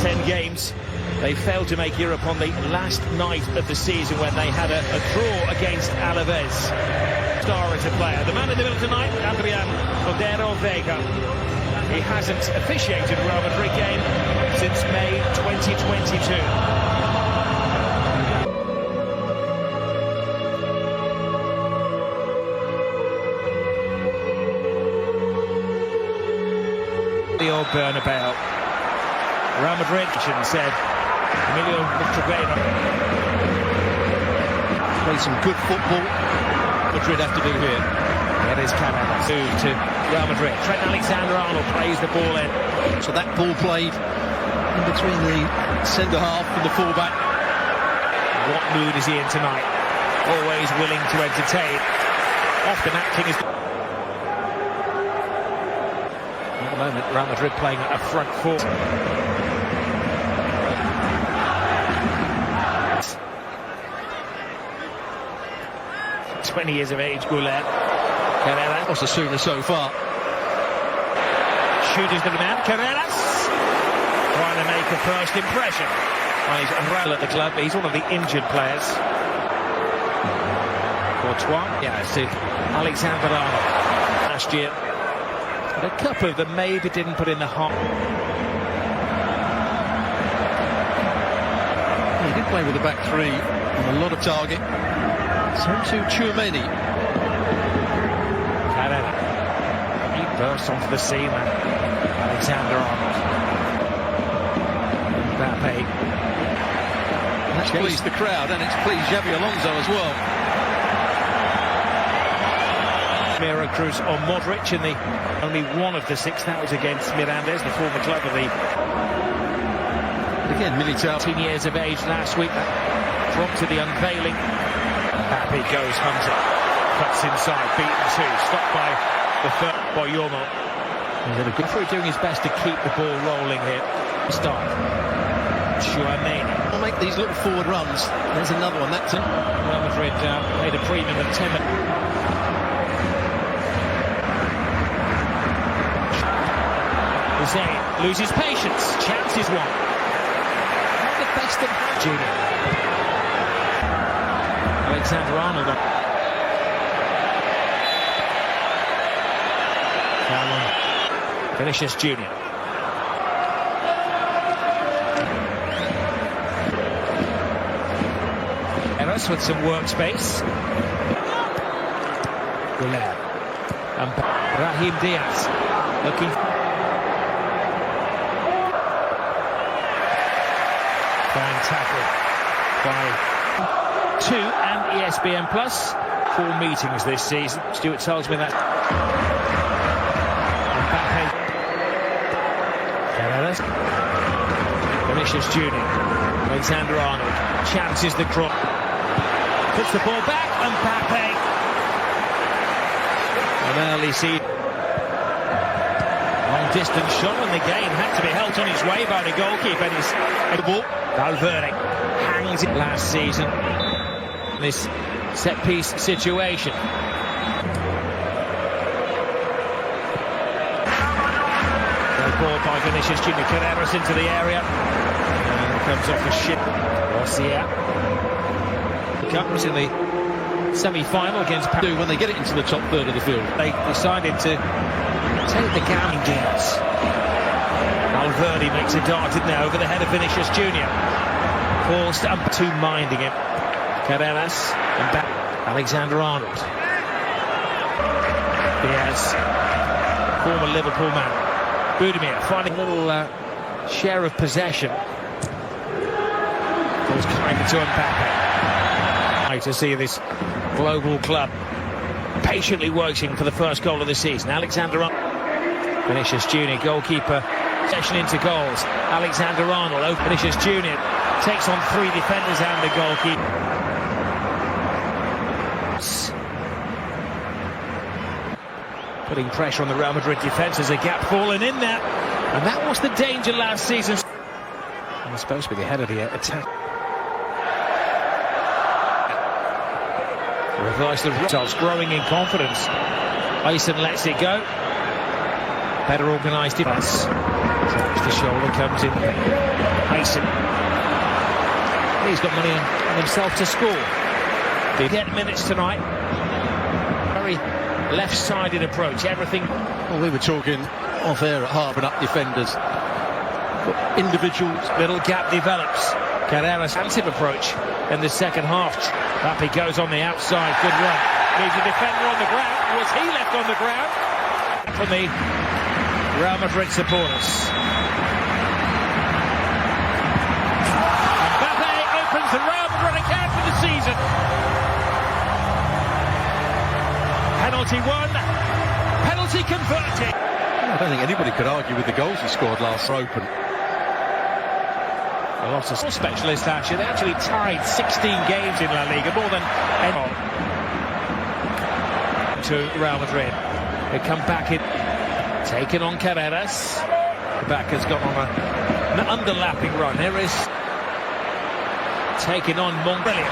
10 games. They failed to make Europe on the last night of the season when they had a draw against Alaves. Star as a player. The man in the middle tonight, Adrian Odero Vega. He hasn't officiated a Real Madrid game since May 2022. The old Bernabeu. Real Madrid said Emilio Butragueño. Play some good football. Madrid have to do here. That is Canada to Real Madrid. Trent Alexander-Arnold plays the ball in. So that ball played in between the centre half and the fullback. What mood is he in tonight? Always willing to entertain. Often acting as... At the moment, Real Madrid playing a front four. 20 years of age, Goulet. Osasuna so far. Shooters the man, Carreras. Trying to make a first impression. Well, he's unraveled at the club, but he's one of the injured players. Courtois. Yeah, it's Alexander-Arnold. Last year. But a couple of them maybe didn't put in the hot. He did play with the back three on a lot of target. So to Tchouameni. Carrera. He bursts onto the scene, man. Alexander-Arnold. Mbappe. And that's pleased the crowd, and it's pleased Xabi Alonso as well. Mira Cruz or Modric in the only one of the six. That was against Mirandes, the former club of the... Again, Militao. 18 years of age last week. Dropped to the unveiling. Mbappe goes, hums it. Cuts inside, beaten two. Stopped by the third Boyomo. He's had a good for doing his best to keep the ball rolling here. Start. Tchouameni. We'll make these little forward runs. There's another one. That's it. Real Madrid made a premium of 10 minutes. Hussein loses patience. Chance is one. Not the best of Junior. Alexander-Arnold. Vinicius Junior. Eros with some workspace. Goulet. And Brahim Diaz looking. Fine tackle by 2 and ESPN Plus. 4 meetings this season. Stuart tells me that. Mbappe. Carreras. Vinicius Junior. Alexander-Arnold. Chances the cross. Puts the ball back. Mbappe. An early seed. Long distance shot, and the game had to be held on its way by the goalkeeper. And he's the ball. Valverde hangs it last season. This set-piece situation. The ball by Vinicius Junior. Carreras into the area. And comes off the ship. Rossier. Comes in the semi-final against Paris. When they get it into the top third of the field. They decided to take the gambling games. Valverde makes a dart in there over the head of Vinicius Junior. Forced up to minding him. Carreras and back. Alexander-Arnold. Diaz, former Liverpool man. Budimir finding a little share of possession. Goes kind to Mbappe. To see this global club patiently working for the first goal of the season. Alexander-Arnold. Vinicius Junior, goalkeeper. Session into goals. Alexander-Arnold. Vinicius Junior takes on 3 defenders and the goalkeeper. Putting pressure on the Real Madrid defence as a gap fallen in there. And that was the danger last season. And it's supposed to be the head of the attack. Reverse the results, growing in confidence. Ayson lets it go. Better organised defence. The shoulder comes in. Mason. He's got money on himself to score. They get minutes tonight. Very left-sided approach. Everything. Well, we were talking off air at Harbour up defenders. But individuals. Little gap develops. Carrera's expansive approach in the second half. Up he goes on the outside. Good run. Leaves a defender on the ground. Was he left on the ground? From the Real Madrid supporters. Mbappe opens the Real Madrid account for the season. Penalty won. Penalty converted. I don't think anybody could argue with the goals he scored last open. A lot of specialists actually. They actually tied 16 games in La Liga, more than anyone. To Real Madrid. They come back in, taken on Carreras. The back has gone on an underlapping run. Here is taking on Brilliant.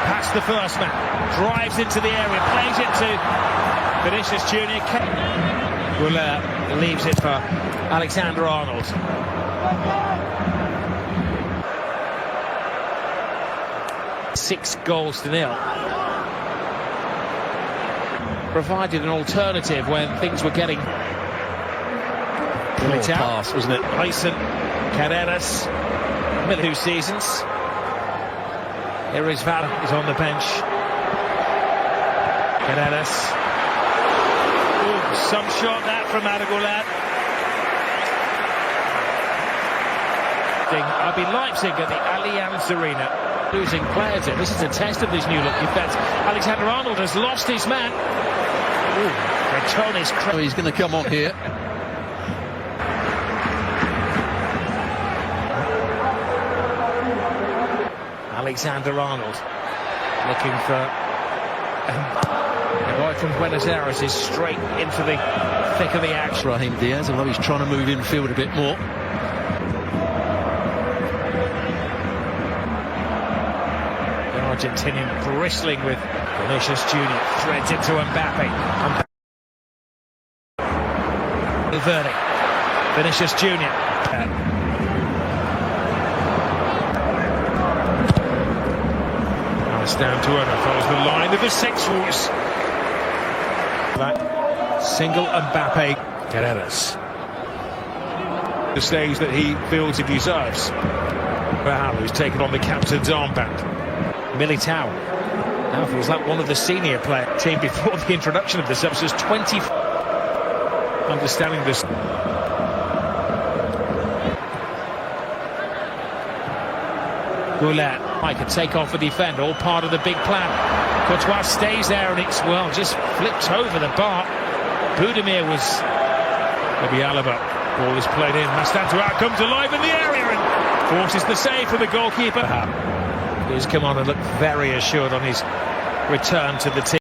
Past the first man, drives into the area, plays it to Vinicius Junior. Leaves it for Alexander Arnold. Six goals to nil. Provided an alternative when things were getting pass, wasn't it? Mason, Carreras, 2 seasons. Here is Val, he's on the bench. Carreras. Ooh, some shot that from Aragolan. RB Leipzig at the Allianz Arena. Losing players in. This is a test of this new look defence. Alexander Arnold has lost his man. So he's going to come on here. Alexander Arnold looking for the boy from Buenos Aires is straight into the thick of the action. Raheem Diaz, although he's trying to move infield a bit more. The Argentinian bristling with Vinicius Junior. Threads into Mbappe. Verdi. Vinicius Junior. Now it's down to Ona. Follows the line of the sexuals. That single Mbappe. Carreras. The stage that he feels he deserves. Wow, who's taken on the captain's armband. Militao. Now feels like one of the senior player team before the introduction of the subs was 20. Understanding this. Goulet, I could take off a defender, all part of the big plan. Courtois stays there and it's, well, just flipped over the bar. Budimir was, maybe Alaba. Ball is played in. Mastantuout comes alive in the area and forces the save for the goalkeeper. He's come on and looked very assured on his return to the team.